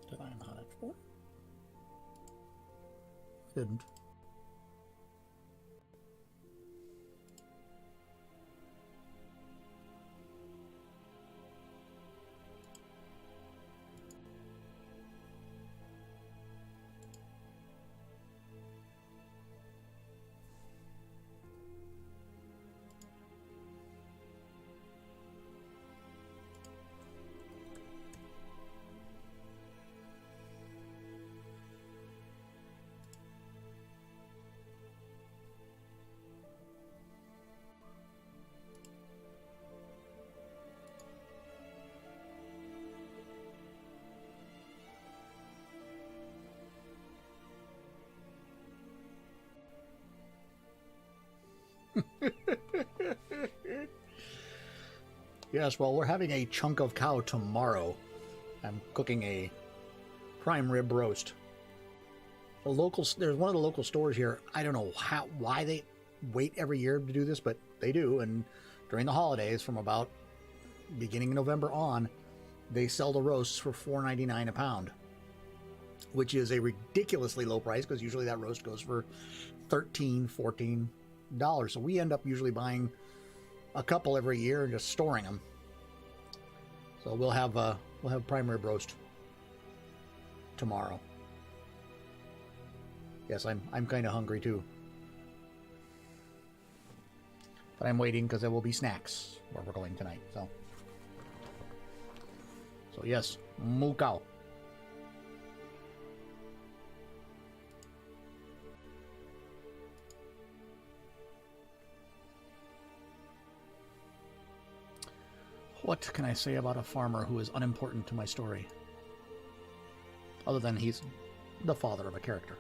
Did I not export? I didn't. Yes, well, we're having a chunk of cow tomorrow. I'm cooking a prime rib roast. There's one of the local stores here. I don't know why they wait every year to do this, but they do. And during the holidays, from about beginning of November on, they sell the roasts for $4.99 a pound, which is a ridiculously low price because usually that roast goes for $13, $14. So we end up usually buying a couple every year and just storing them. So we'll have prime rib roast tomorrow. Yes, I'm kind of hungry too, but I'm waiting because there will be snacks where we're going tonight. So yes, moo cow. What can I say about a farmer who is unimportant to my story? Other than he's the father of a character.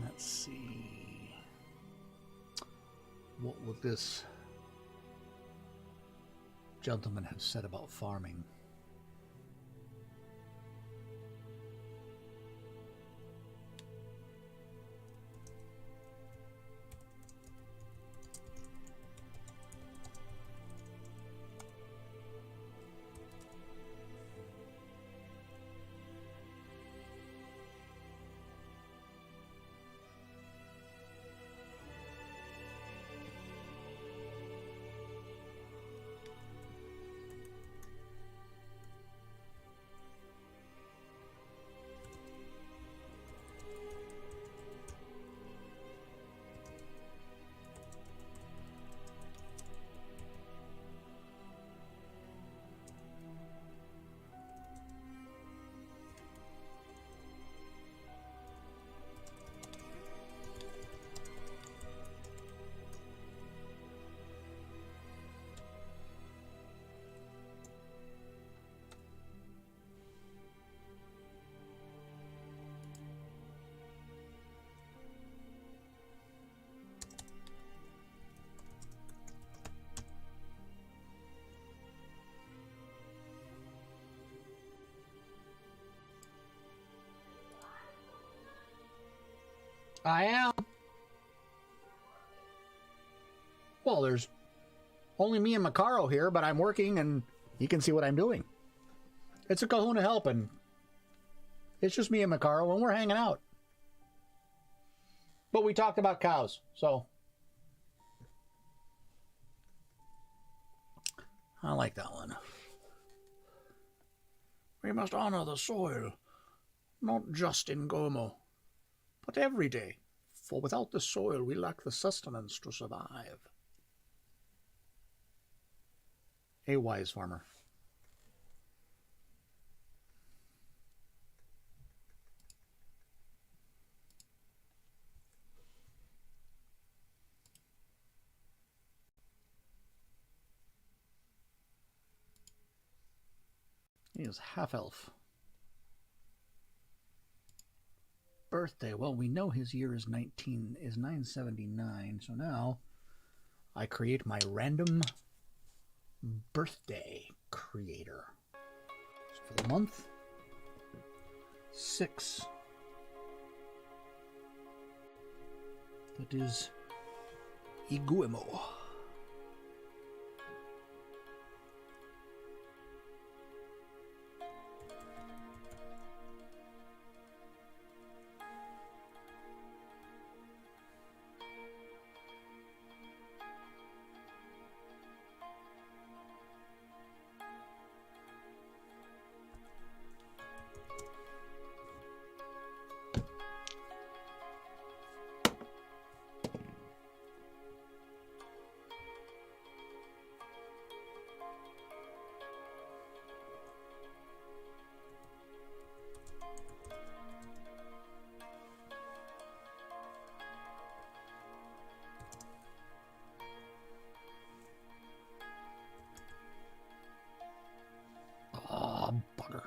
Let's see. What would this gentleman have said about farming? I am. Well, there's only me and Macaro here, but I'm working and you can see what I'm doing. It's a Kahuna Help, and it's just me and Macaro and we're hanging out. But we talked about cows, so I like that one. We must honor the soil, not just in Gomo, but every day, for without the soil we lack the sustenance to survive. A wise farmer. He is half elf. birthday. Well, we know his year is 979. So now I create my random birthday creator. So for the month, 6. That is Iguemo. Oh, bugger.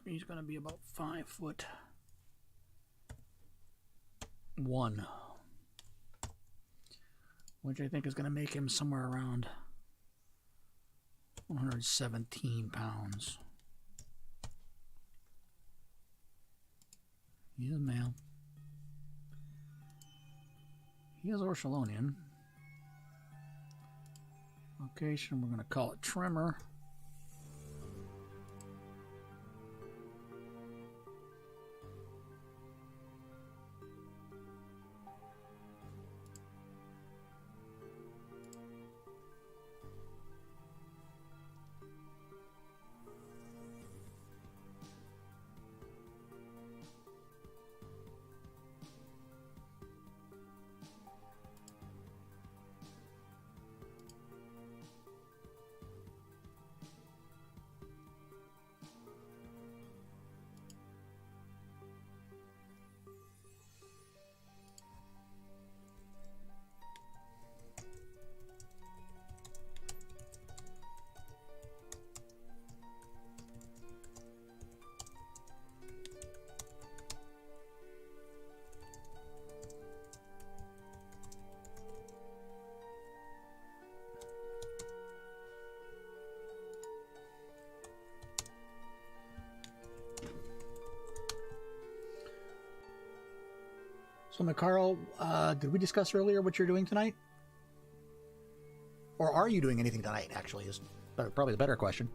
He's going to be about 5'1", which I think is going to make him somewhere around 117 pounds. He's a male. He is Orchelonian. Location, we're going to call it Tremor. So, Mikaro, did we discuss earlier what you're doing tonight? Or are you doing anything tonight, actually, is probably the better question.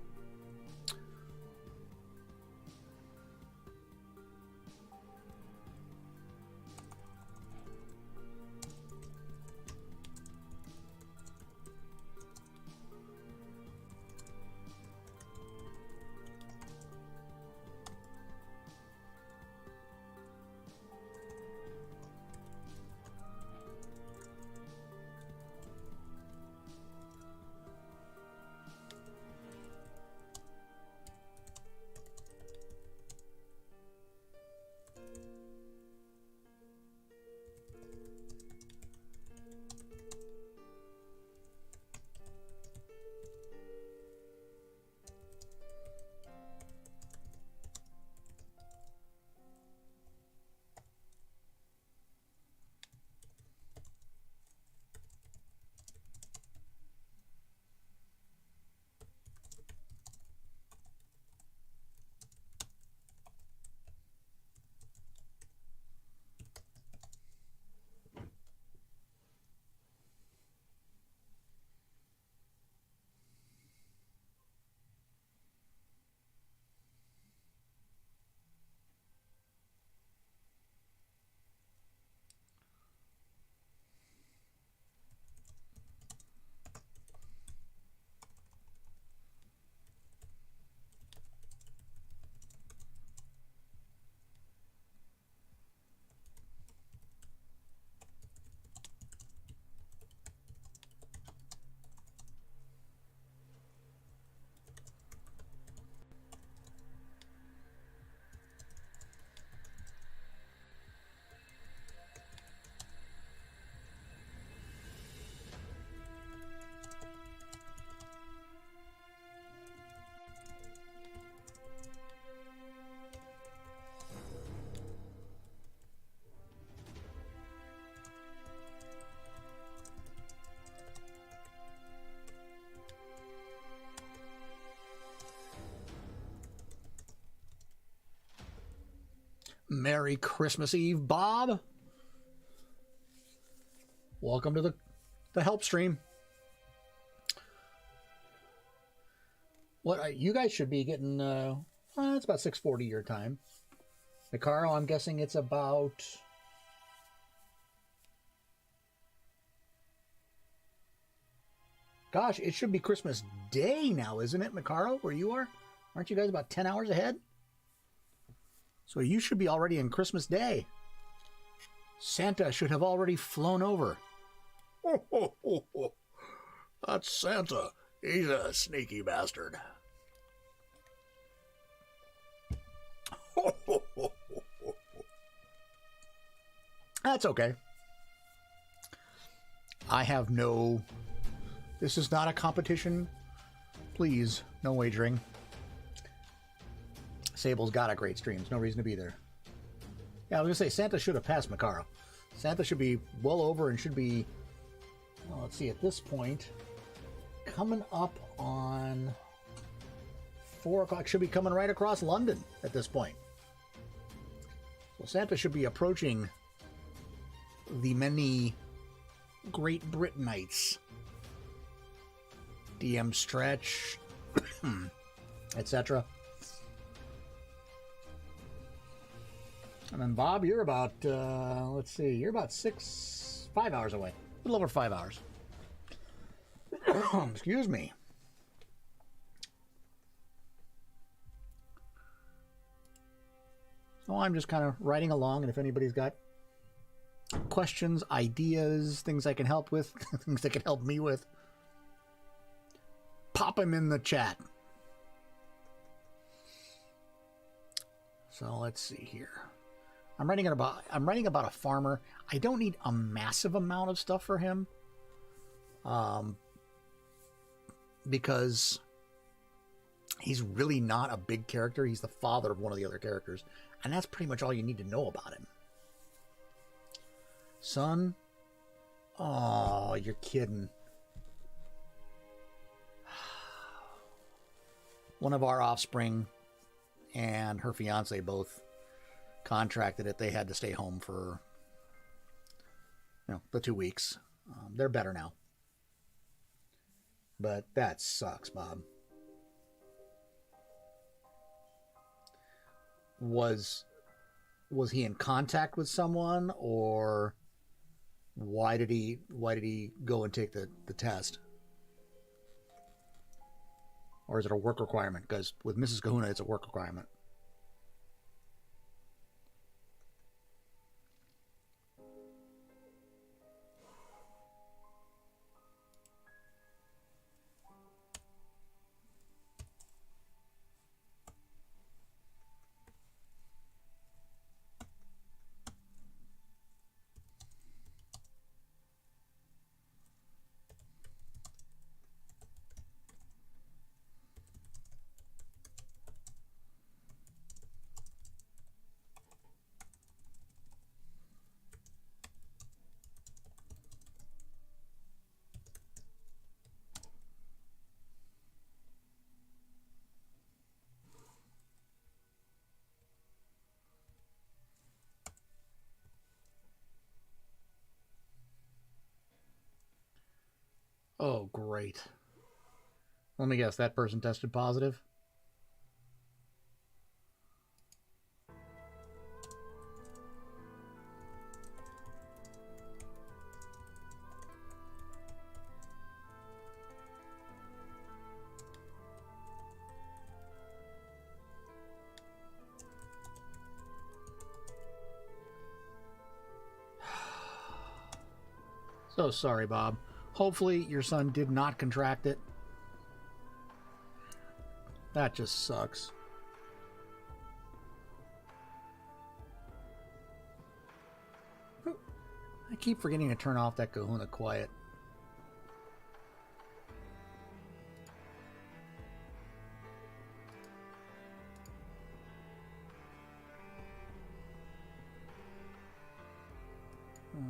Merry Christmas Eve, Bob. Welcome to the help stream. What you guys should be getting? It's about 6:40 your time. Nicaro, I'm guessing it's about. Gosh, it should be Christmas Day now, isn't it, Nicaro, where you are? Aren't you guys about 10 hours ahead? So you should be already in Christmas Day. Santa should have already flown over. Ho, ho, ho, ho. That's Santa. He's a sneaky bastard. Ho, ho, ho, ho, ho. That's okay. I have no... This is not a competition. Please, no wagering. Sable's got a great stream. There's no reason to be there. Yeah, I was going to say, Santa should have passed Macaro. Santa should be well over and should be, well, let's see, at this point, coming up on 4 o'clock. Should be coming right across London at this point. So Santa should be approaching the many Great Britonites. DM Stretch, etc. And then Bob, you're about, let's see, you're about 5 hours away. A little over 5 hours. Excuse me. So I'm just kind of riding along, and if anybody's got questions, ideas, things I can help with, things they can help me with, pop them in the chat. So let's see here. I'm writing about a farmer. I don't need a massive amount of stuff for him, because he's really not a big character. He's the father of one of the other characters, and that's pretty much all you need to know about him. Son, oh, you're kidding. One of our offspring and her fiance both contracted it. They had to stay home for, the 2 weeks. They're better now. But that sucks, Bob. Was he in contact with someone, or why did he go and take the test? Or is it a work requirement? Because with Mrs. Kahuna, it's a work requirement. Oh, great. Let me guess, that person tested positive? So sorry, Bob. Hopefully your son did not contract it. That just sucks. I keep forgetting to turn off that Kahuna quiet.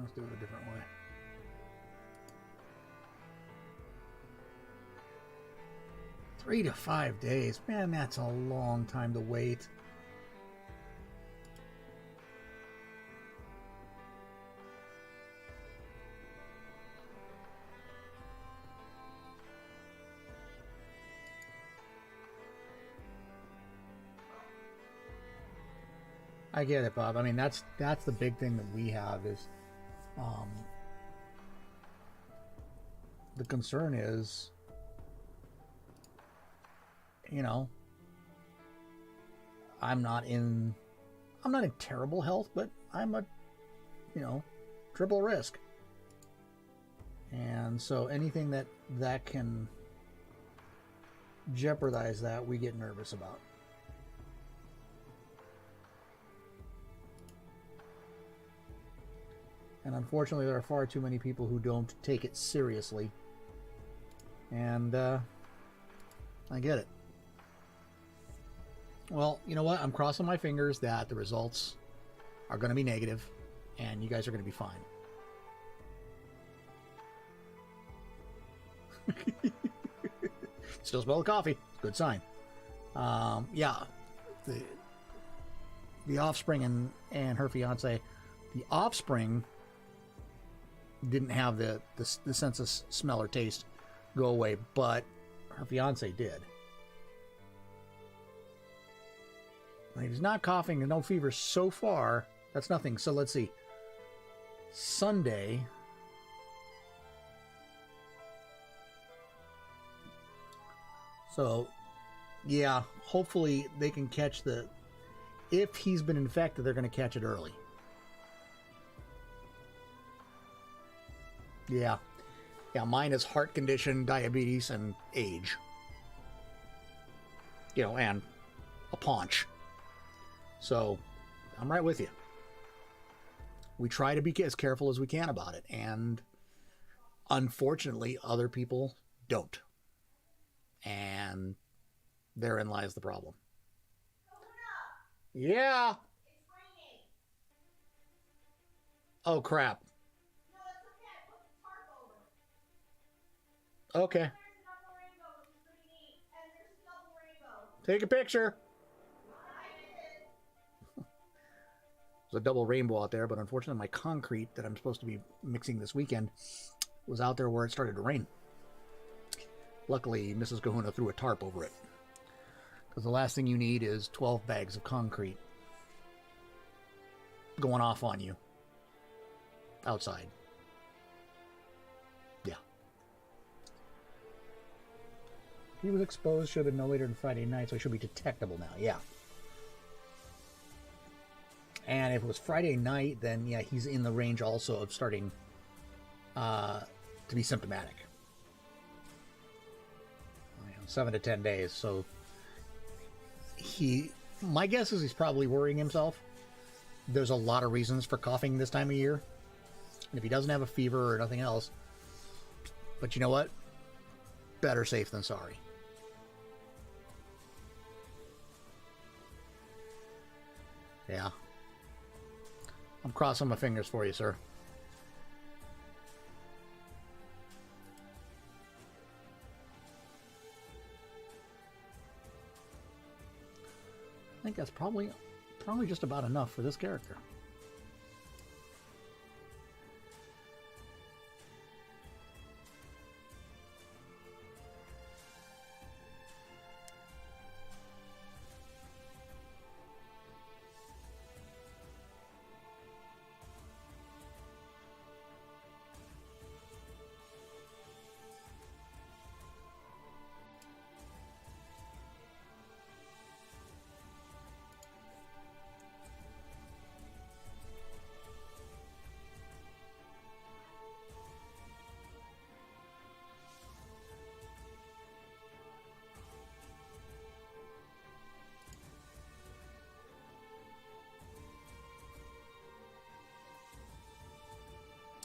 Let's do it a different way. Three to 5 days. Man, that's a long time to wait. I get it, Bob. I mean, that's the big thing that we have is, the concern is, you know, I'm not in terrible health, but I'm a, you know, triple risk. And so anything that can jeopardize that, we get nervous about. And unfortunately, there are far too many people who don't take it seriously. And I get it. Well, you know what? I'm crossing my fingers that the results are going to be negative and you guys are going to be fine. Still smell the coffee. Good sign. Yeah. The offspring and her fiance, the offspring didn't have the sense of smell or taste go away, but her fiance did. He's not coughing and no fever so far. That's nothing. So let's see. Sunday. So, yeah, hopefully they can catch if he's been infected, they're going to catch it early. Yeah. Yeah, mine is heart condition, diabetes, and age. You know, and a paunch. So, I'm right with you. We try to be as careful as we can about it, and unfortunately, other people don't. And therein lies the problem. Yeah. It's raining. Oh, crap. No, that's okay. I put the tarp over. Okay. There's a double rainbow, which is pretty neat. And there's a double rainbow. Take a picture. I did. There's a double rainbow out there, but unfortunately my concrete that I'm supposed to be mixing this weekend was out there where it started to rain. Luckily, Mrs. Kahuna threw a tarp over it. Because the last thing you need is 12 bags of concrete going off on you outside. Yeah. He was exposed, should have been no later than Friday night, so he should be detectable now. Yeah. And if it was Friday night, then yeah, he's in the range also of starting to be symptomatic. 7 to 10 days. So my guess is he's probably worrying himself. There's a lot of reasons for coughing this time of year. And if he doesn't have a fever or nothing else, but you know what? Better safe than sorry. Yeah. I'm crossing my fingers for you, sir. I think that's probably just about enough for this character.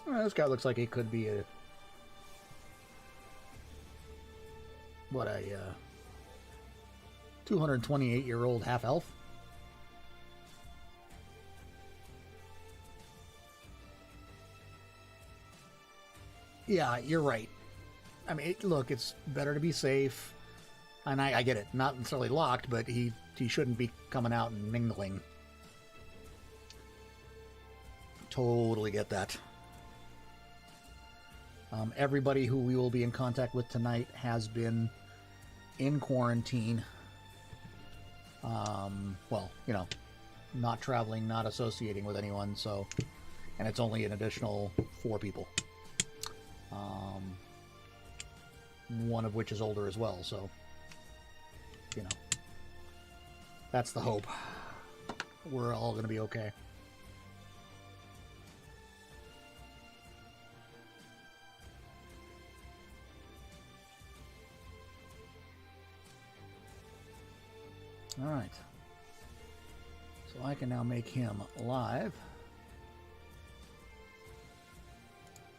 Well, this guy looks like he could be a 228-year-old half elf. Yeah, you're right. I mean, look, it's better to be safe, and I get it. Not necessarily locked, but he shouldn't be coming out and mingling. Totally get that. Everybody who we will be in contact with tonight has been in quarantine. Well, you know, not traveling, not associating with anyone, so, and it's only an additional 4 people. One of which is older as well, so, you know, that's the hope. We're all going to be okay. All right. So I can now make him live.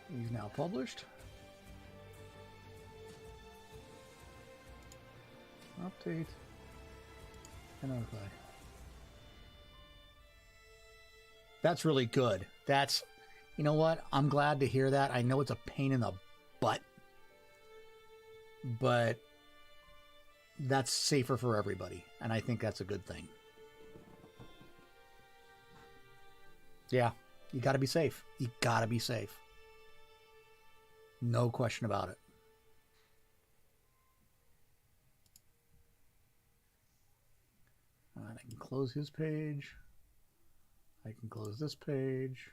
He's now published. Update and notify. That's really good. That's, you know what? I'm glad to hear that. I know it's a pain in the butt, but that's safer for everybody, and I think that's a good thing. Yeah, you got to be safe. You got to be safe. No question about it. All right, I can close his page. I can close this page.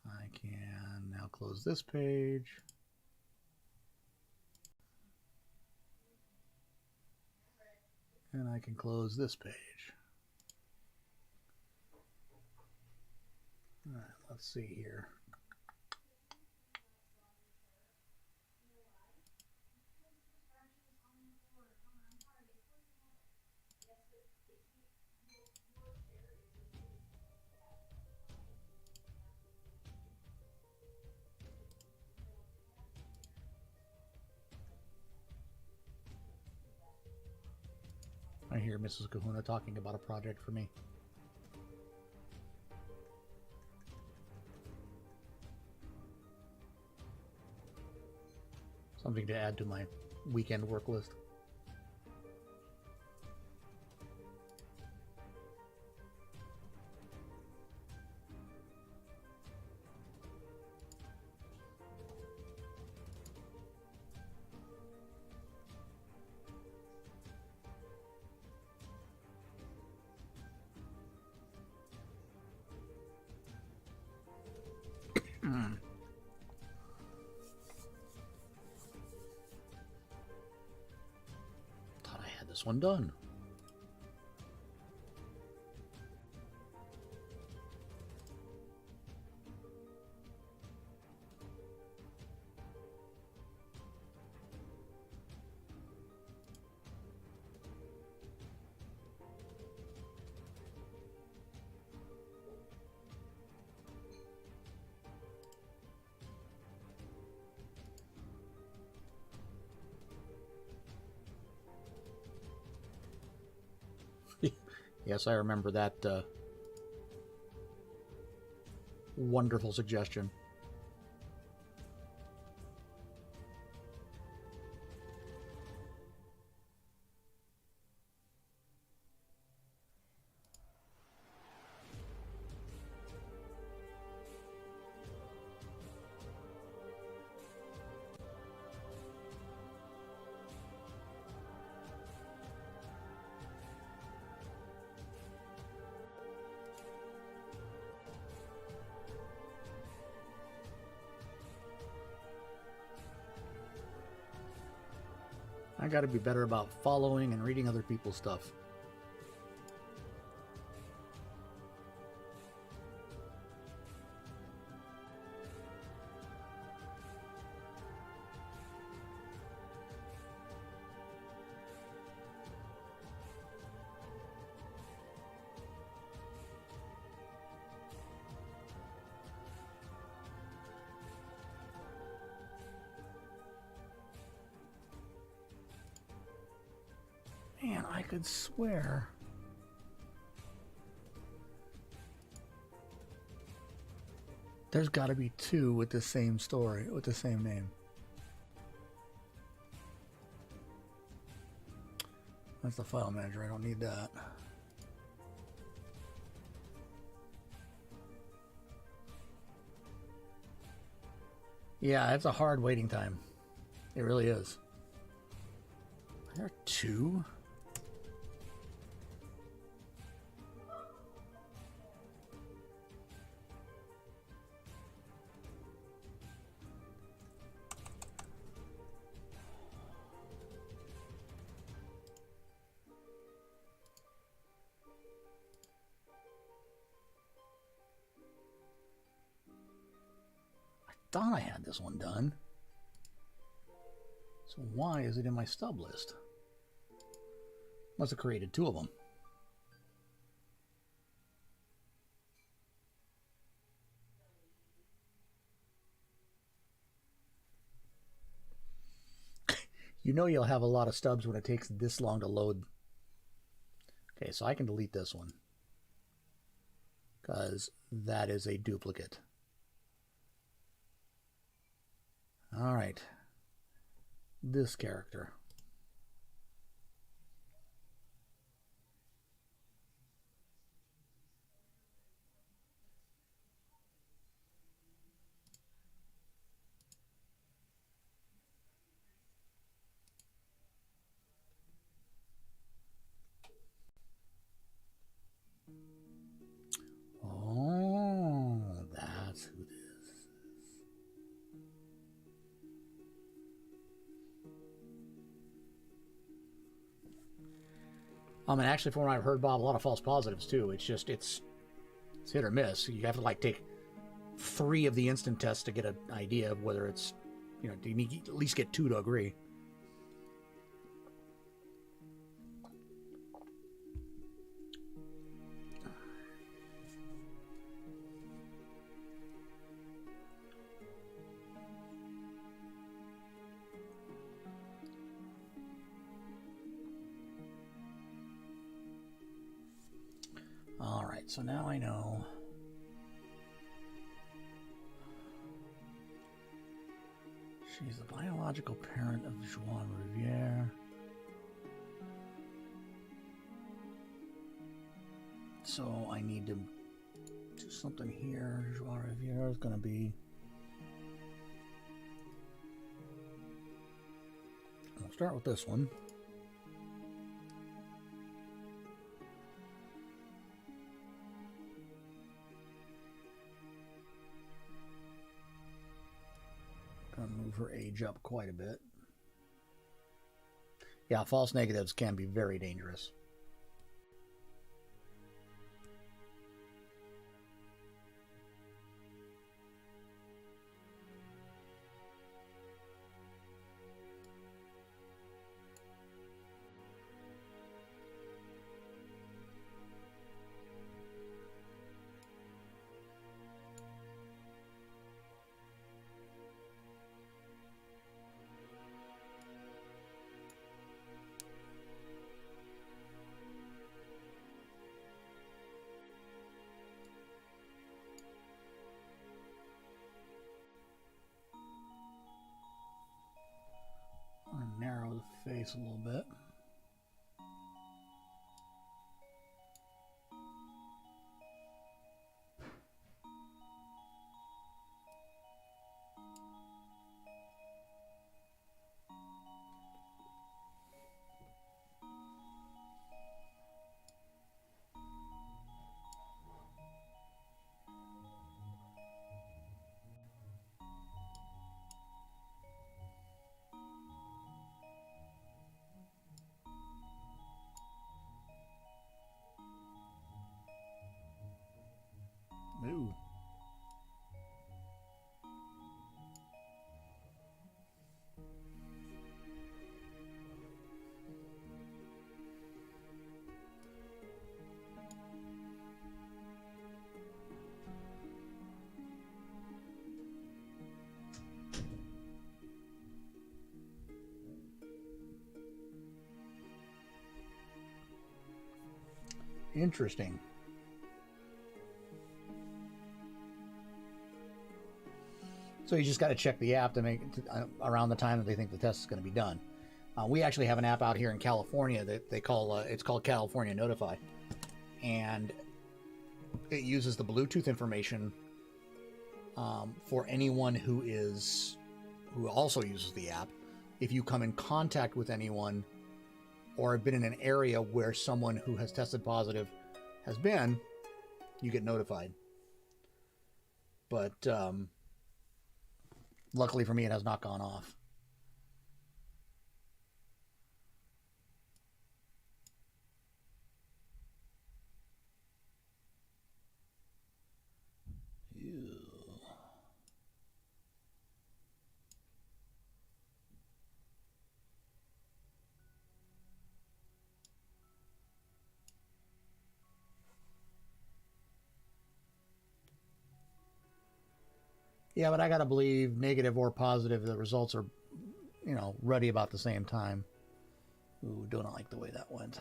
I can now close this page. And I can close this page. All right, let's see here. I hear Mrs. Kahuna talking about a project for me. Something to add to my weekend work list. Thought I had this one done. Yes, I remember that wonderful suggestion. I got to be better about following and reading other people's stuff. Man, I could swear. There's got to be 2 with the same story, with the same name. That's the file manager. I don't need that. Yeah, it's a hard waiting time. It really is. There are 2? thought I had this one done. So why is it in my stub list? Must have created 2 of them. You know you'll have a lot of stubs when it takes this long to load. Okay, so I can delete this one, because that is a duplicate. All right. This character. Oh, that's who this is. And actually, from what I've heard, Bob, a lot of false positives too. It's just it's hit or miss. You have to like take 3 of the instant tests to get an idea of whether it's, you know, you need to at least get 2 to agree. All right, so now I know. She's the biological parent of Joan Riviere. So I need to do something here. Joan Riviere is going to be... I'll start with this one. Gonna move her age up quite a bit. Yeah, false negatives can be very dangerous. Narrow the face a little bit. Ooh. Interesting. So you just got to check the app to make around the time that they think the test is going to be done. We actually have an app out here in California that they call it's called California Notify, and it uses the Bluetooth information for anyone who also uses the app. If you come in contact with anyone or have been in an area where someone who has tested positive has been, you get notified. But luckily for me, it has not gone off. Ew. Yeah, but I gotta believe, negative or positive, the results are, you know, ready about the same time. Ooh, don't like the way that went.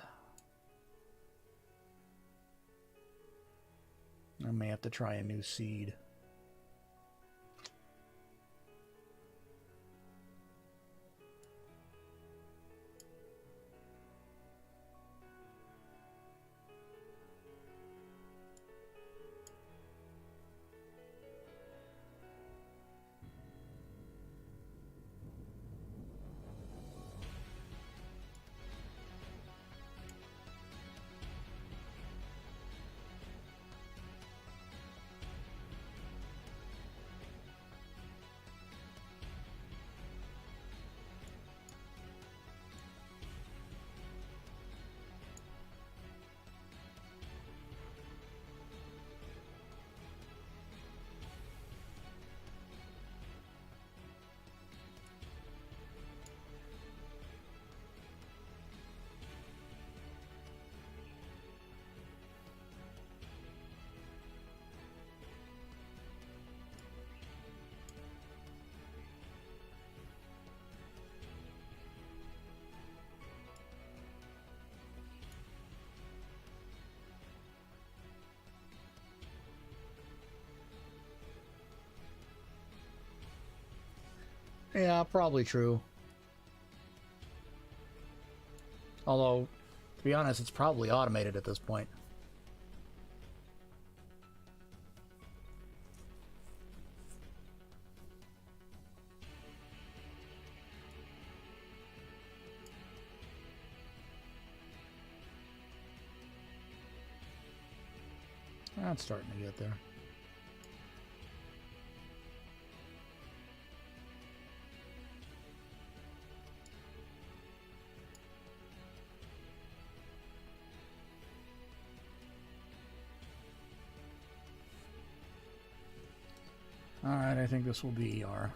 I may have to try a new seed. Yeah, probably true. Although, to be honest, it's probably automated at this point. That's starting to get there. Alright, I think this will be our...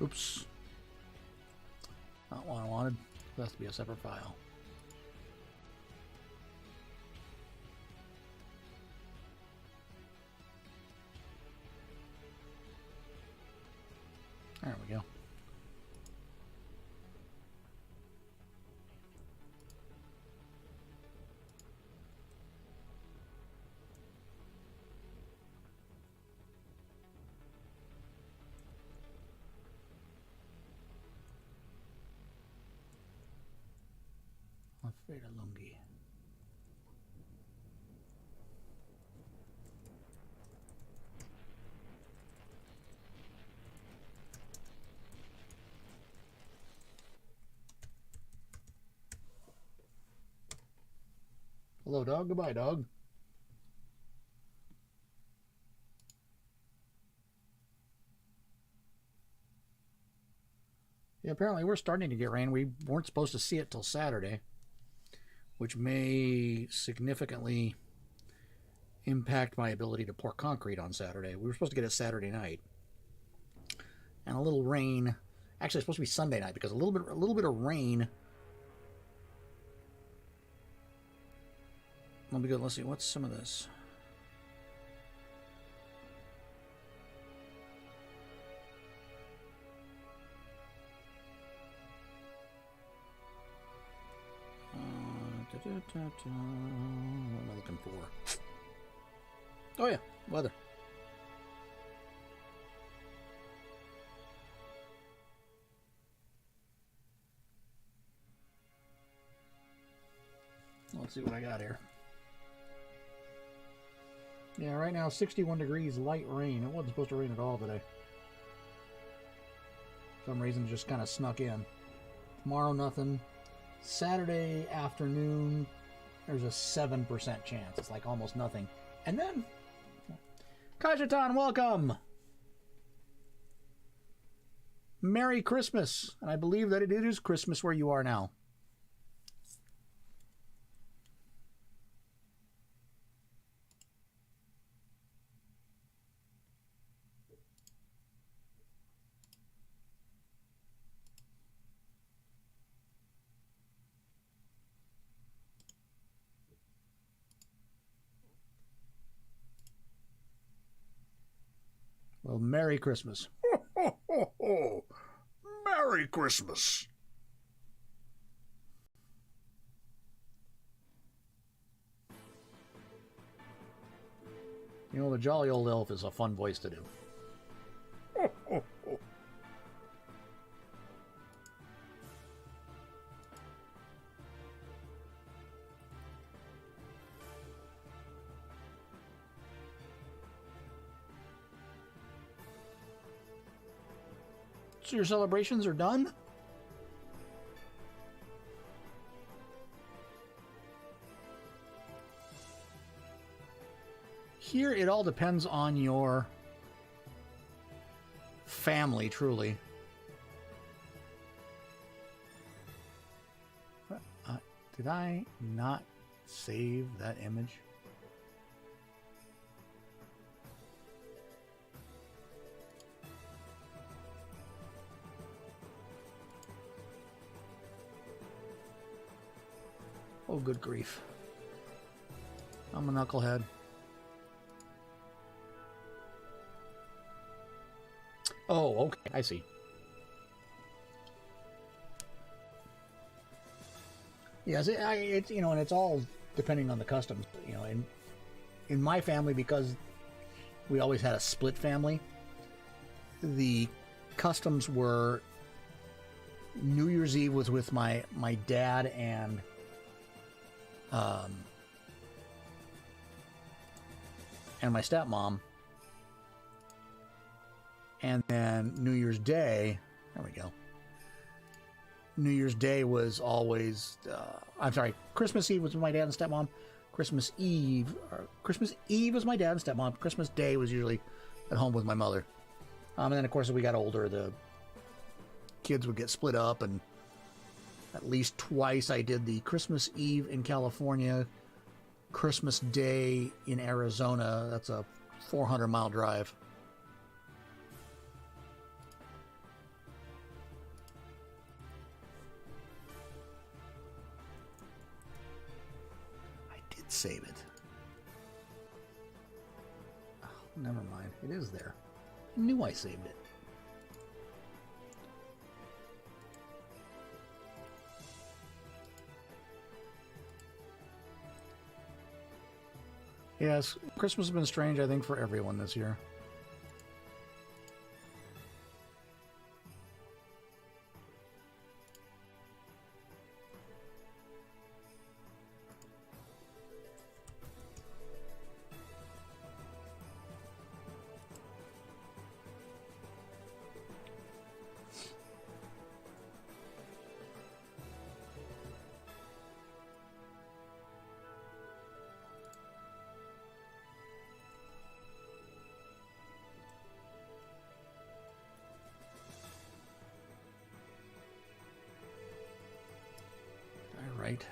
Oops. Not what I wanted. It has to be a separate file. There we go. Afraid of Lungi. Hello, dog. Goodbye, dog. Yeah, apparently we're starting to get rain. We weren't supposed to see it till Saturday, which may significantly impact my ability to pour concrete on Saturday. We were supposed to get it Saturday night. And a little rain. Actually, it's supposed to be Sunday night because a little bit of rain. Let me go. Let's see. What's some of this? What am I looking for? Oh yeah, weather. Let's see what I got here. Yeah, right now 61 degrees, light rain. It wasn't supposed to rain at all today. For some reason it just kind of snuck in. Tomorrow nothing. Saturday afternoon there's a 7% chance. It's like almost nothing. And then Kajatan, welcome. Merry Christmas. And I believe that it is Christmas where you are now. Merry Christmas. Ho, ho, ho, ho. Merry Christmas. You know, the jolly old elf is a fun voice to do. Ho, ho, ho. So your celebrations are done? Here, it all depends on your family, truly. Did I not save that image? Oh, good grief. I'm a knucklehead. Oh, okay, I see. Yes, it's you know, and it's all depending on the customs. You know, in my family, because we always had a split family, the customs were New Year's Eve was with my dad and my stepmom, and then New Year's Day. There we go. New Year's Day was always, I'm sorry, Christmas Eve was with my dad and stepmom. Christmas Eve was my dad and stepmom. Christmas Day was usually at home with my mother. And then, of course, as we got older, the kids would get split up, and at least twice I did the Christmas Eve in California, Christmas Day in Arizona. That's a 400-mile drive. Save it. Oh, never mind. It is there. I knew I saved it. Yes, Christmas has been strange, I think, for everyone this year. Right. Did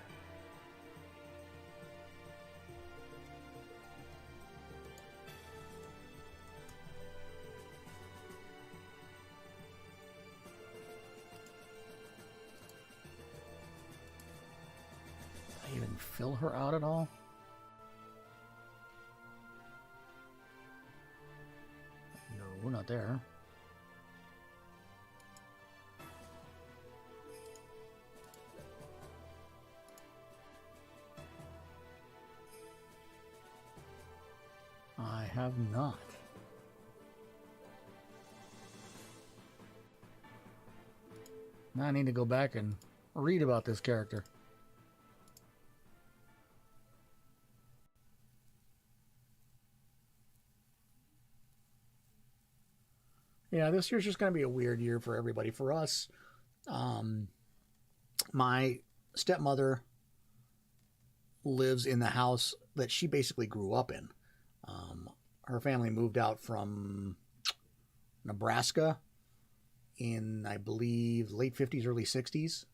I even fill her out at all? No, not there. I have not. Now I need to go back and read about this character. Yeah, this year's just going to be a weird year for everybody. For us, my stepmother lives in the house that she basically grew up in. Her family moved out from Nebraska in, I believe, late 50s, early 60s.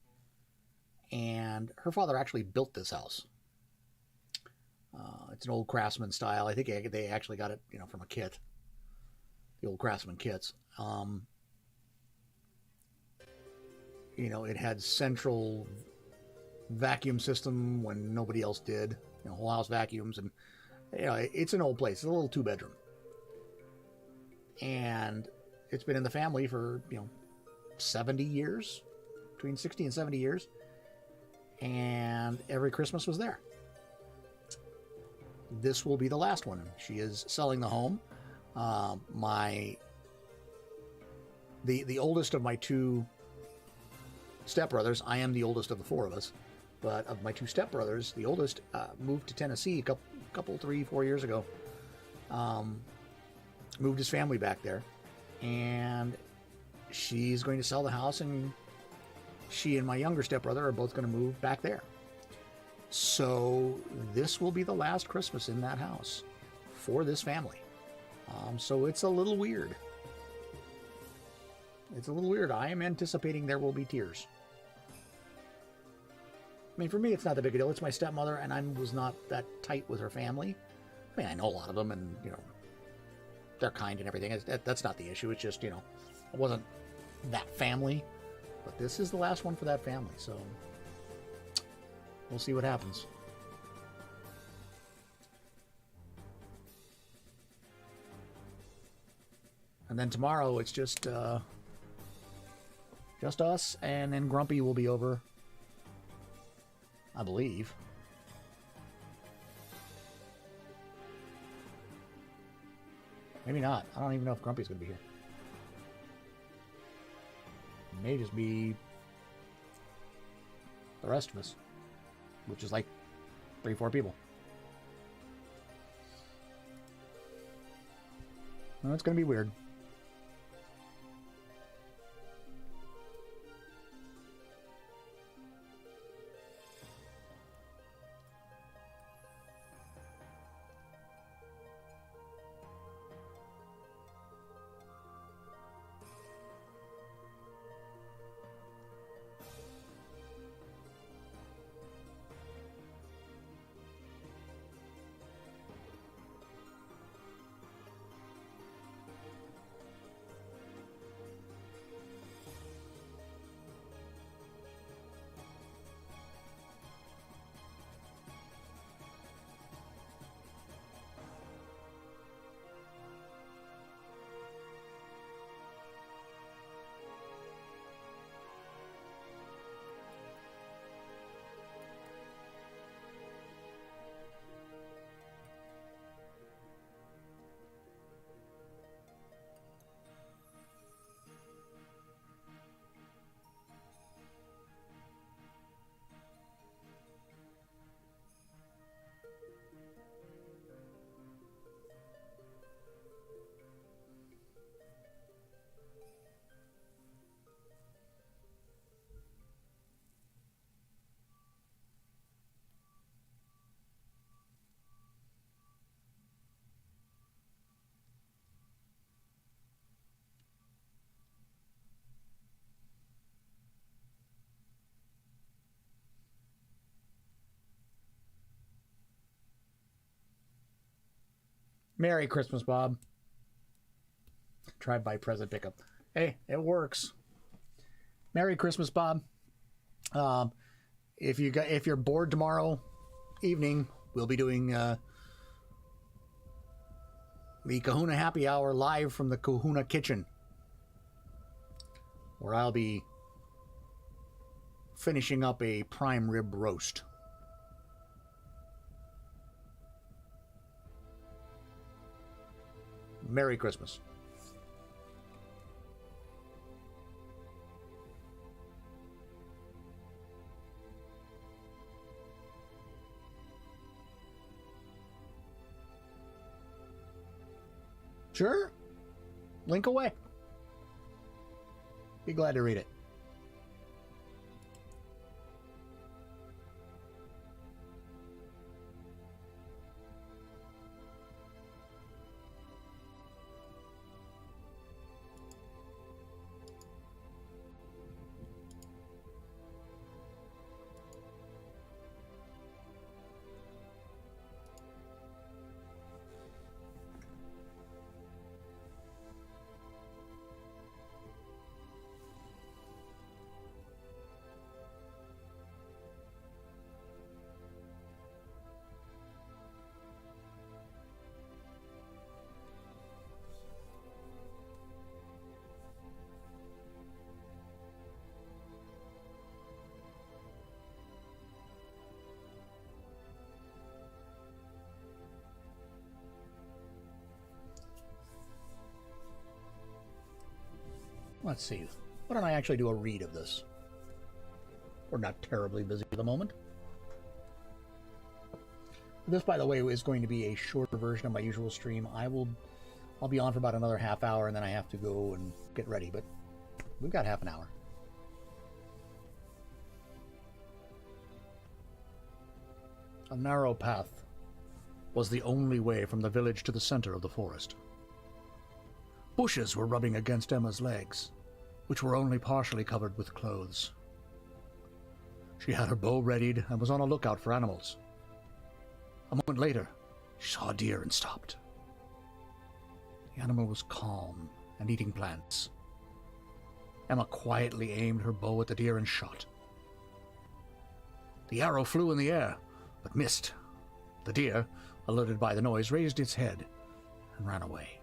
And her father actually built this house. It's an old Craftsman style. I think they actually got it, you know, from a kit. The old Craftsman kits. You know, it had central vacuum system when nobody else did. You know, whole house vacuums, and you know, it's an old place. It's a little 2-bedroom. And it's been in the family for, 70 years, between 60 and 70 years. And every Christmas was there. This will be the last one. She is selling the home. The oldest of my two stepbrothers, I am the oldest of the four of us, but of my two stepbrothers, the oldest moved to Tennessee a couple 3-4 years ago. Moved his family back there, and she's going to sell the house, and she and my younger stepbrother are both going to move back there. So this will be the last Christmas in that house for this family. So it's a little weird. It's a little weird. I am anticipating there will be tears. I mean, for me, it's not that big a deal. It's my stepmother, and I was not that tight with her family. I mean, I know a lot of them, and, they're kind and everything. That's not the issue. It's just, it wasn't that family. But this is the last one for that family, so we'll see what happens. And then tomorrow, it's just us, and then Grumpy will be over, I believe. Maybe not. I don't even know if Grumpy's going to be here. It may just be the rest of us, which is like 3-4 people. Well, it's going to be weird. Merry Christmas, Bob. Drive-by present pickup. Hey, it works. Merry Christmas, Bob. If you're bored tomorrow evening, we'll be doing the Kahuna Happy Hour live from the Kahuna Kitchen, where I'll be finishing up a prime rib roast. Merry Christmas. Sure. Link away. Be glad to read it. Let's see. Why don't I actually do a read of this? We're not terribly busy at the moment. This, by the way, is going to be a shorter version of my usual stream. I'll be on for about another half hour, and then I have to go and get ready, but we've got half an hour. A narrow path was the only way from the village to the center of the forest. Bushes were rubbing against Emma's legs, which were only partially covered with clothes. She had her bow readied and was on a lookout for animals. A moment later, she saw a deer and stopped. The animal was calm and eating plants. Emma quietly aimed her bow at the deer and shot. The arrow flew in the air, but missed. The deer, alerted by the noise, raised its head and ran away.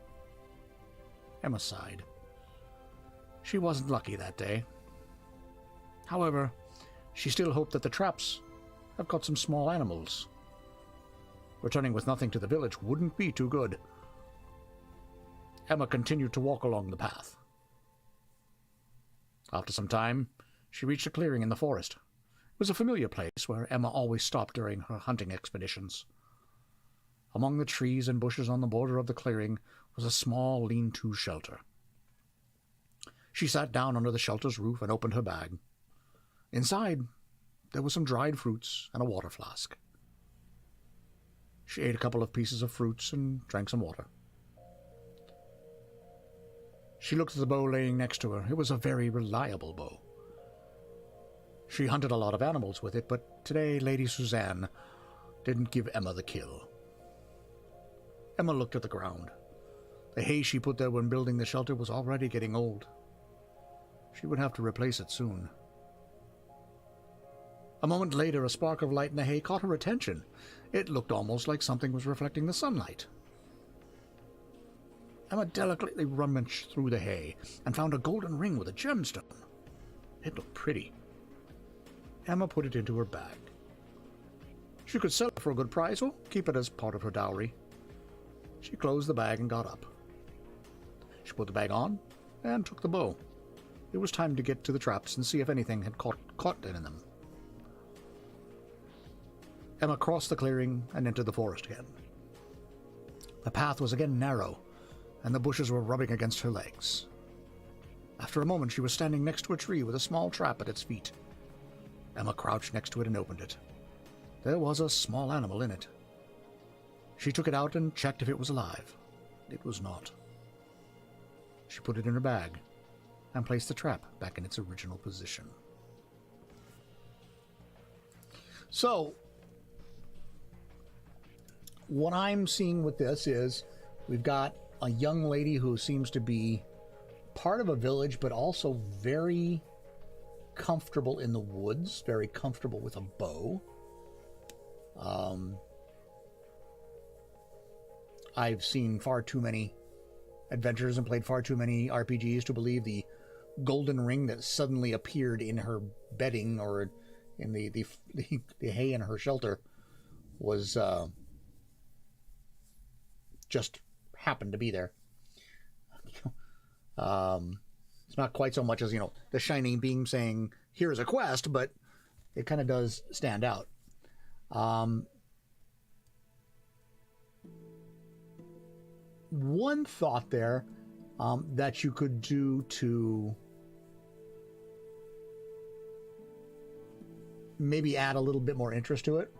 Emma sighed. She wasn't lucky that day. However, she still hoped that the traps have caught some small animals. Returning with nothing to the village wouldn't be too good. Emma continued to walk along the path. After some time, she reached a clearing in the forest. It was a familiar place where Emma always stopped during her hunting expeditions. Among the trees and bushes on the border of the clearing was a small lean-to shelter. She sat down under the shelter's roof and opened her bag. Inside, there were some dried fruits and a water flask. She ate a couple of pieces of fruits and drank some water. She looked at the bow laying next to her. It was a very reliable bow. She hunted a lot of animals with it, but today Lady Suzanne didn't give Emma the kill. Emma looked at the ground. The hay she put there when building the shelter was already getting old. She would have to replace it soon. A moment later, a spark of light in the hay caught her attention. It looked almost like something was reflecting the sunlight. Emma delicately rummaged through the hay and found a golden ring with a gemstone. It looked pretty. Emma put it into her bag. She could sell it for a good price or keep it as part of her dowry. She closed the bag and got up. She put the bag on and took the bow. It was time to get to the traps and see if anything had caught in them. Emma crossed the clearing and entered the forest again. The path was again narrow, and the bushes were rubbing against her legs. After a moment, she was standing next to a tree with a small trap at its feet. Emma crouched next to it and opened it. There was a small animal in it. She took it out and checked if it was alive. It was not. She put it in her bag and placed the trap back in its original position. So, what I'm seeing with this is we've got a young lady who seems to be part of a village, but also very comfortable in the woods, very comfortable with a bow. I've seen far too many adventures and played far too many RPGs to believe the golden ring that suddenly appeared in her bedding or in the hay in her shelter was just happened to be there. It's not quite so much as, the shining beam saying, here's a quest, but it kind of does stand out. One thought there that you could do to maybe add a little bit more interest to it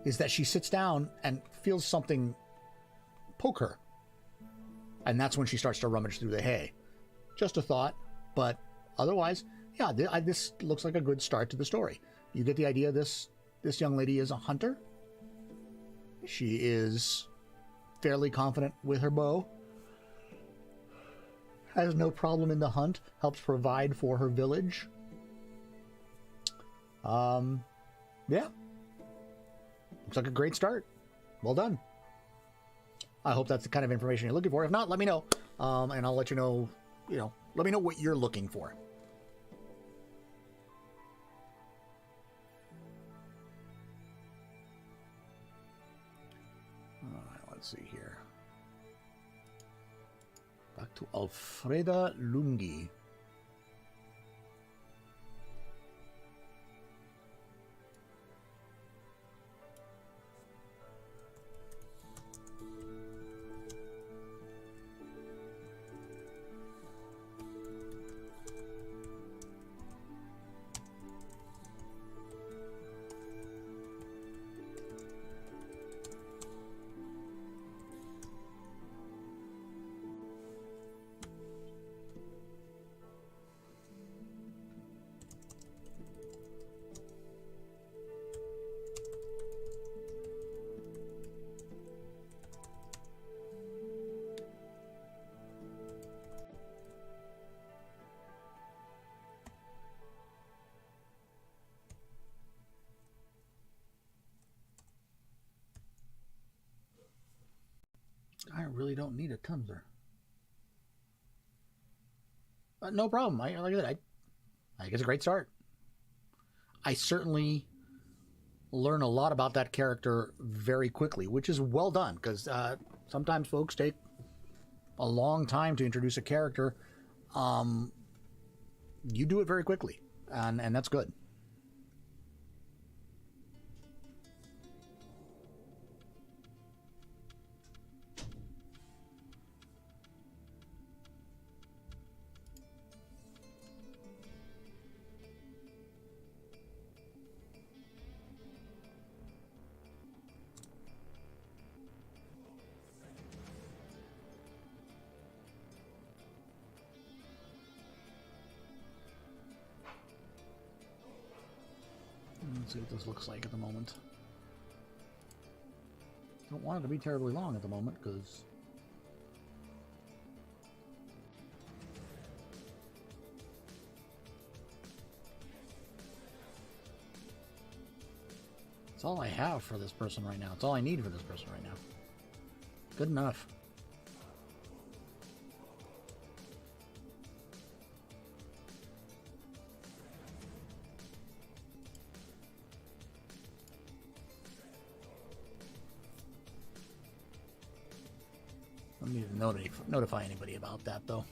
is that she sits down and feels something poke her. And that's when she starts to rummage through the hay. Just a thought, but otherwise, yeah, this looks like a good start to the story. You get the idea this young lady is a hunter. She is fairly confident with her bow. Has no problem in the hunt. Helps provide for her village. Yeah. Looks like a great start. Well done. I hope that's the kind of information you're looking for. If not, let me know. And I'll let you know, let me know what you're looking for. All right, let's see here. Back To Alfreda Lungi. I really don't need a tumbler. No problem. Like I said, I think it's a great start. I certainly learn a lot about that character very quickly, which is well done, because sometimes folks take a long time to introduce a character. You do it very quickly, and that's good. Let's see what this looks like at the moment. Don't want it to be terribly long at the moment, because it's all I have for this person right now. It's all I need for this person right now. Good enough. I need to notify anybody about that, though.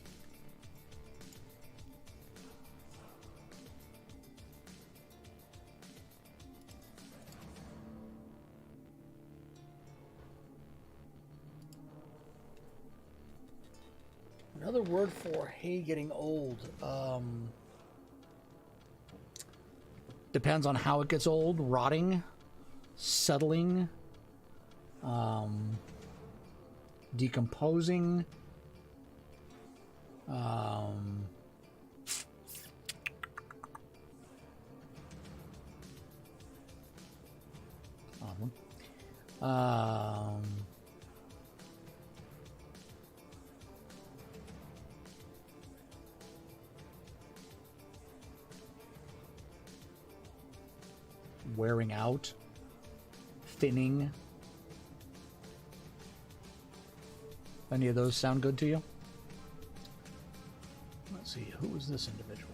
Another word for hay getting old. Depends on how it gets old. Rotting, settling, decomposing, odd one. Wearing out, thinning. Any of those sound good to you? Let's see, who is this individual?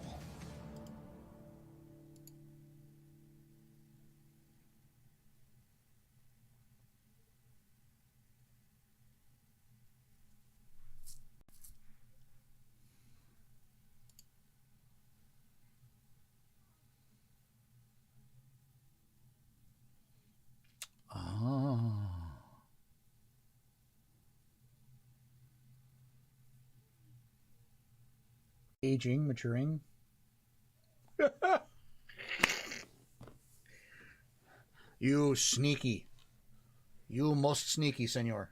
Aging, maturing. You sneaky. You most sneaky, senor.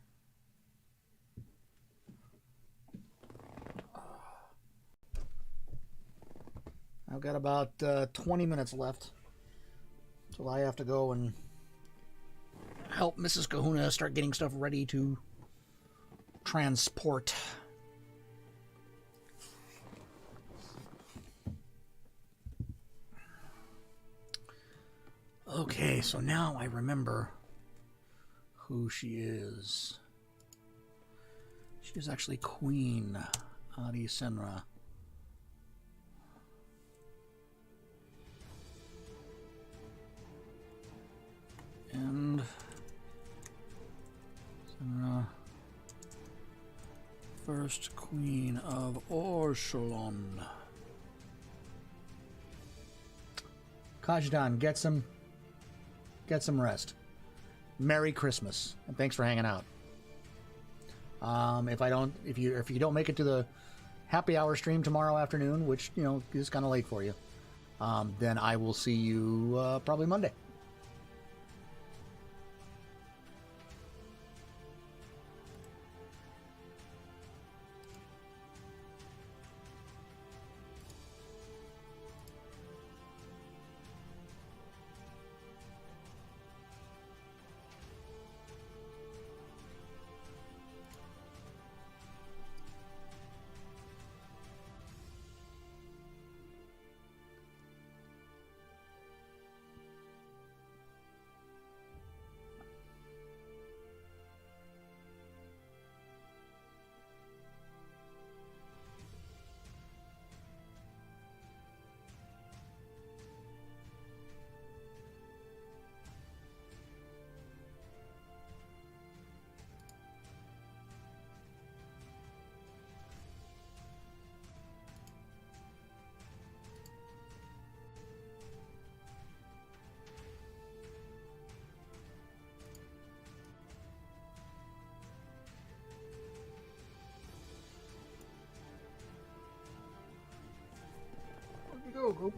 I've got about 20 minutes left till I have to go and help Mrs. Kahuna start getting stuff ready to transport. Okay, so now I remember who she is. She is actually Queen Adi Senra. And Senra First Queen of Orshalon. Kajdan, get some rest. Merry Christmas, and thanks for hanging out. If you don't make it to the happy hour stream tomorrow afternoon, which is kind of late for you, then I will see you probably Monday. Go, group.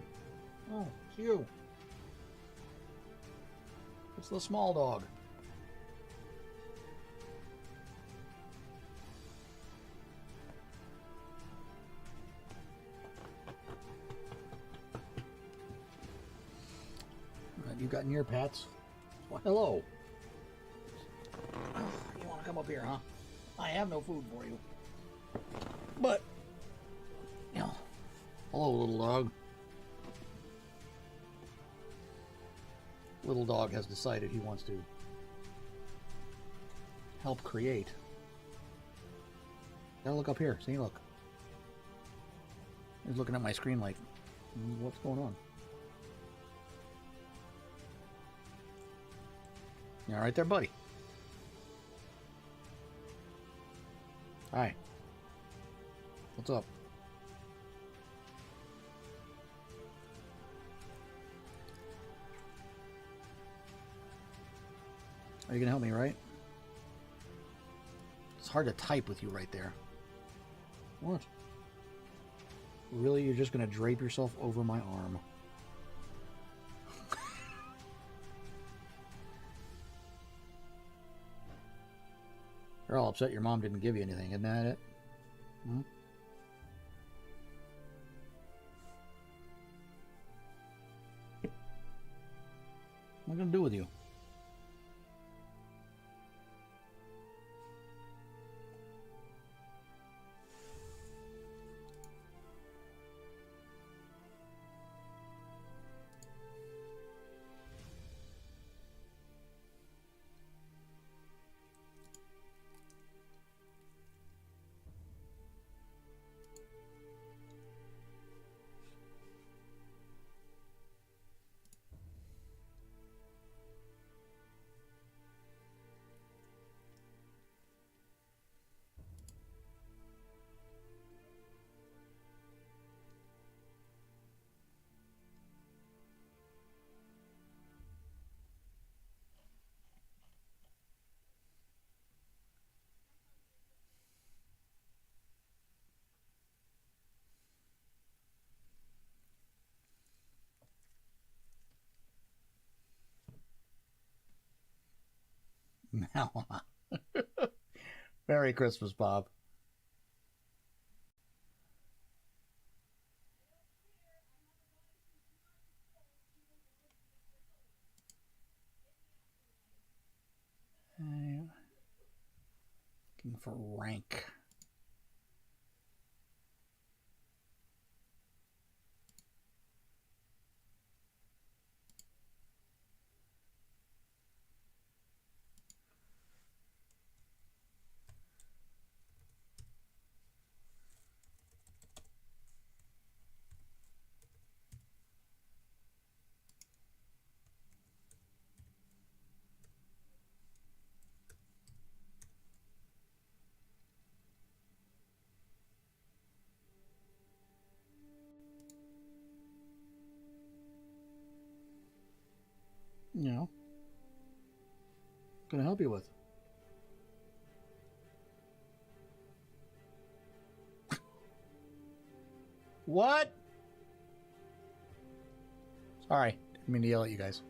Oh, it's you. It's the small dog. You got near pets? Well, hello. You want to come up here, huh? I have no food for you. But, hello, little dog. Little dog has decided he wants to help create. Gotta look up here. See, look. He's looking at my screen like, what's going on? You all right there, buddy? Hi. What's up? Are you gonna help me, right? It's hard to type with you right there. What? Really? You're just gonna drape yourself over my arm? You're all upset your mom didn't give you anything, isn't that it? Hmm? What am I gonna do with you? Now, Merry Christmas, Bob. Looking for rank. You know, gonna help you with. What? Sorry, didn't mean to yell at you guys.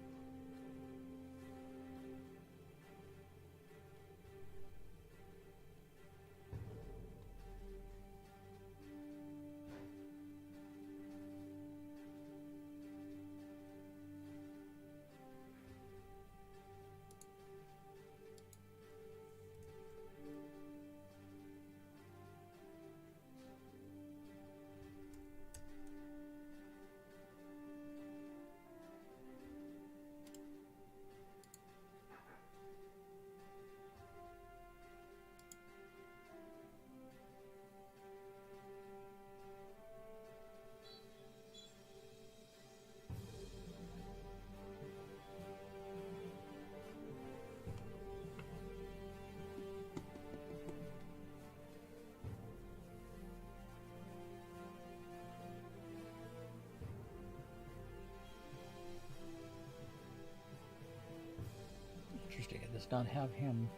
Interesting, it does not have him.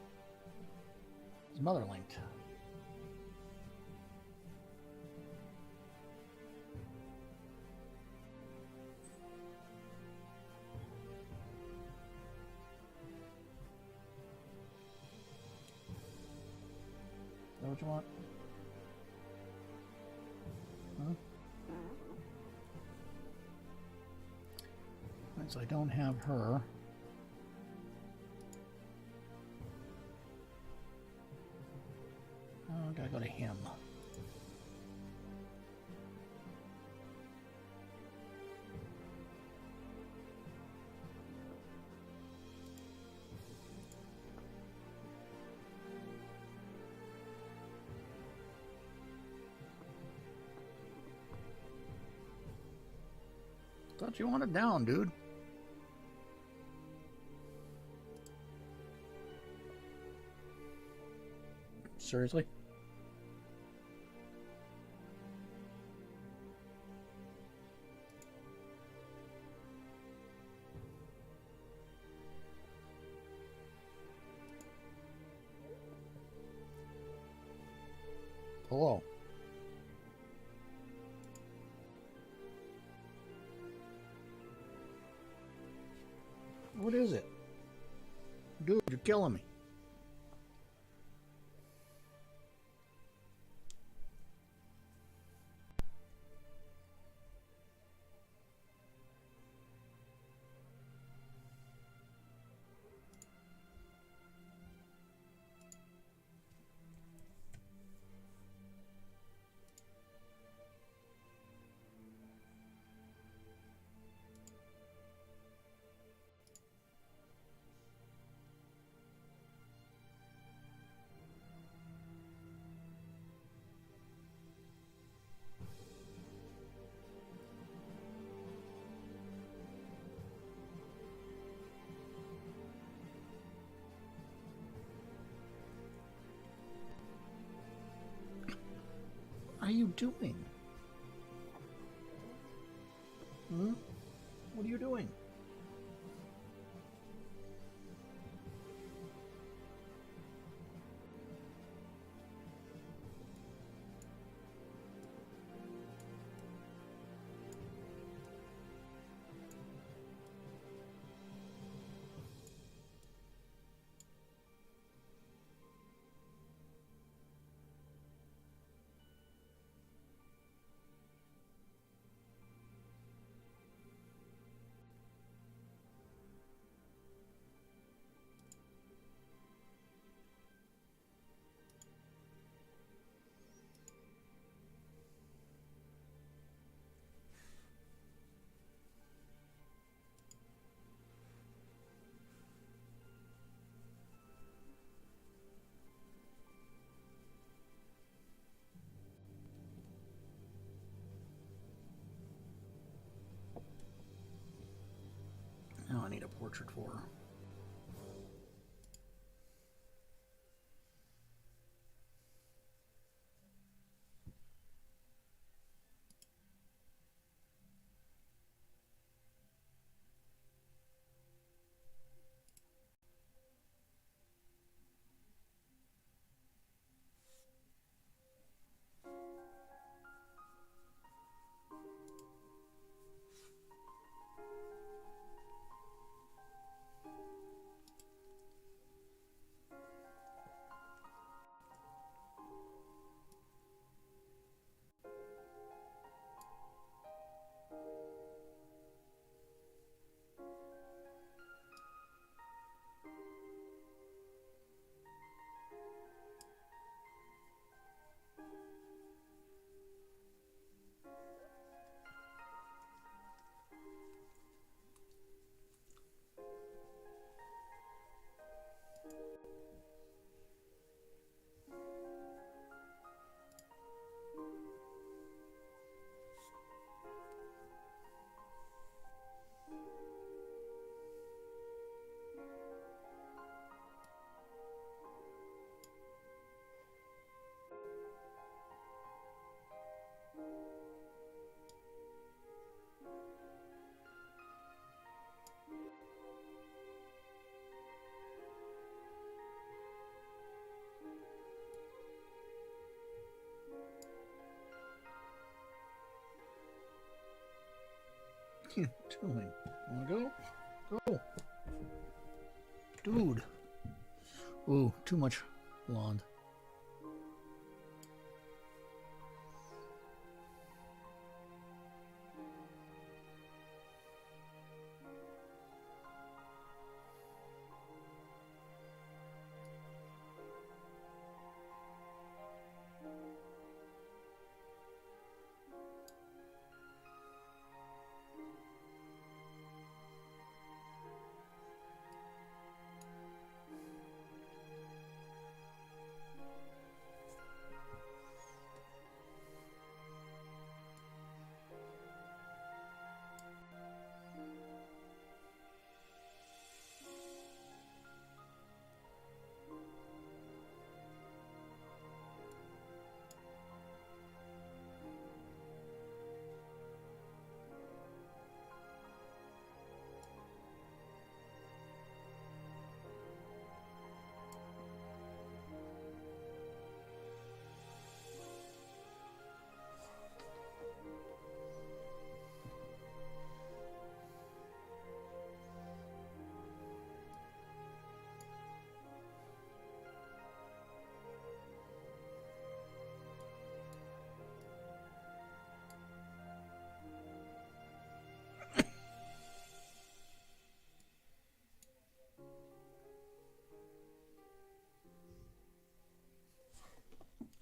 His mother linked. Is that what you want? Huh? Right, so I don't have her. Oh, I gotta go to him. Thought you wanted down, dude. Seriously? Hello. What is it? Dude, you're killing me. What are you doing? Hmm? What are you doing? Now I need a portrait for her. you doing? Wanna go? Go. Dude. Ooh, too much blonde.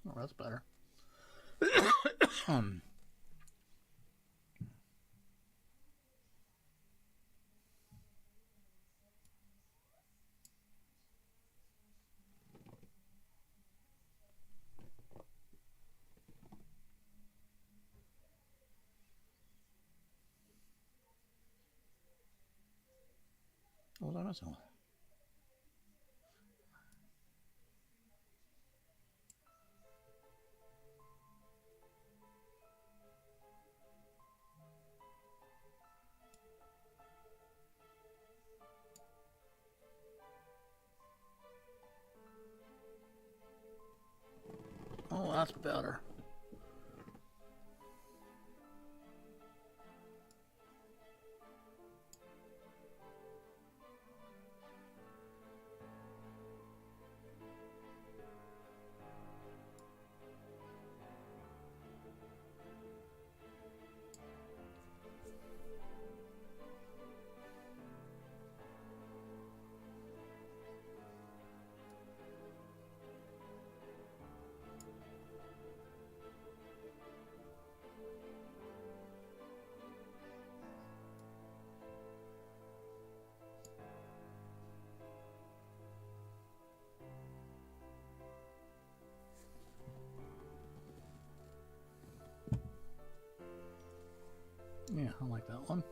Oh, that's better. What was I messing with? Oh, that's better. Yeah, I like that one.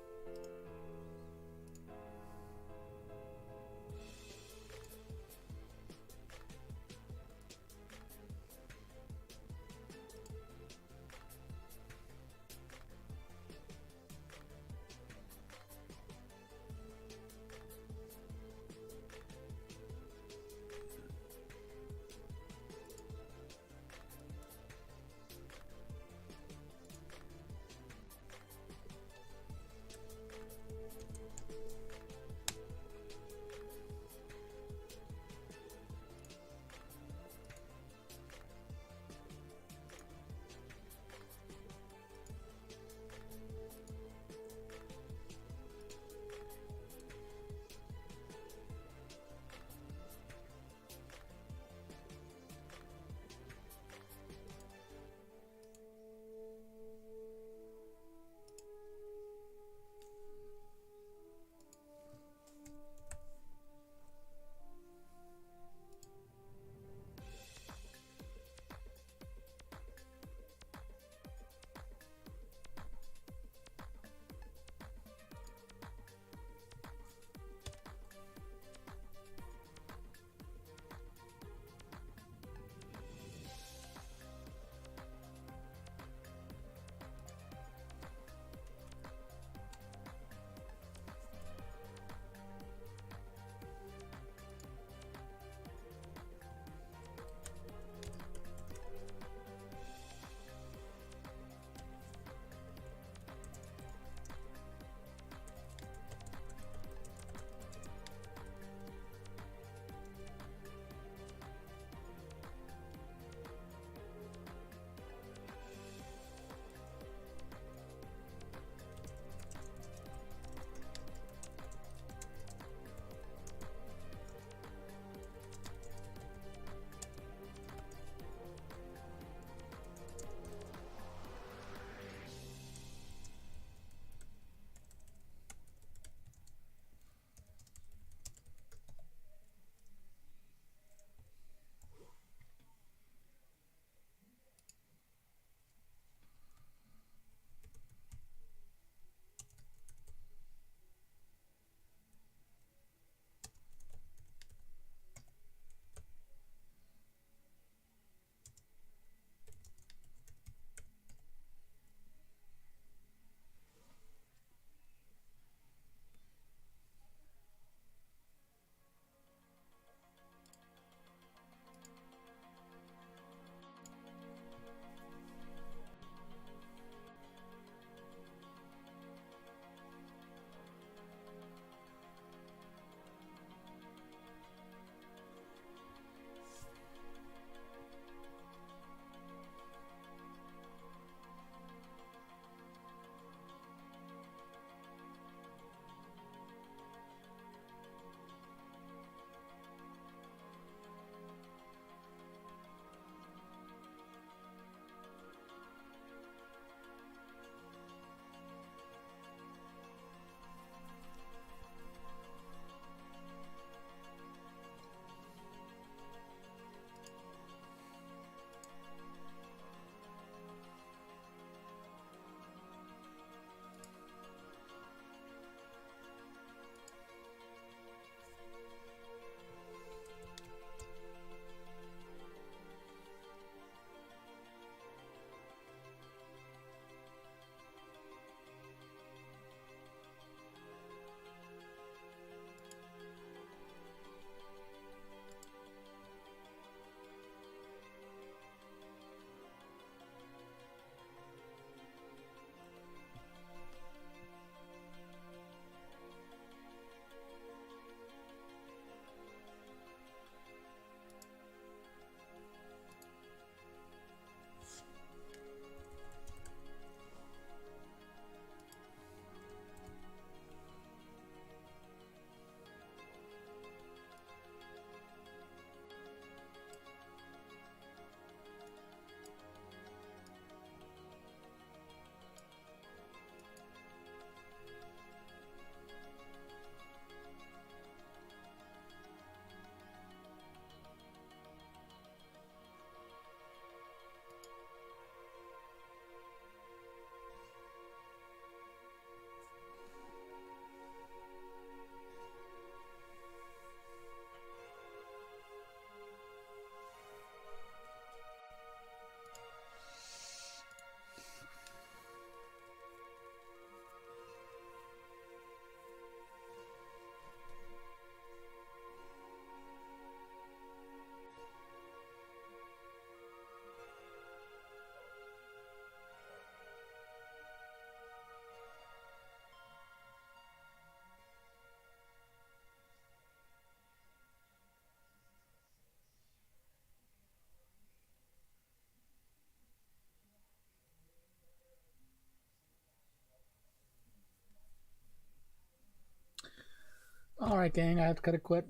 All right, gang, I have to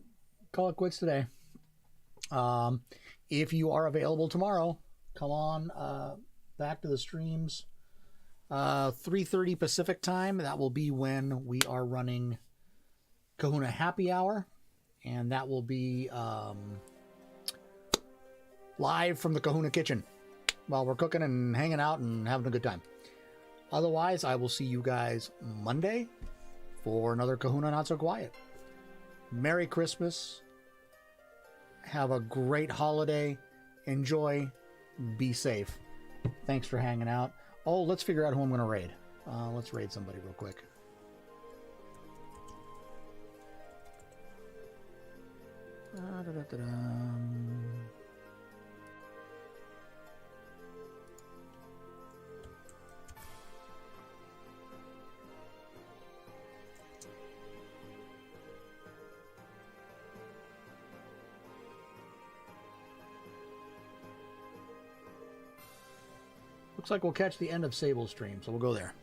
call it quits today. If you are available tomorrow, come on back to the streams. 3:30 Pacific time. That will be when we are running Kahuna Happy Hour, and that will be live from the Kahuna kitchen while we're cooking and hanging out and having a good time. Otherwise, I will see you guys Monday for another Kahuna Not So Quiet. Merry Christmas. Have a great holiday. Enjoy. Be safe. Thanks for hanging out. Oh, let's figure out who I'm going to raid. Let's raid somebody real quick. Looks like we'll catch the end of Sable's stream, so we'll go there.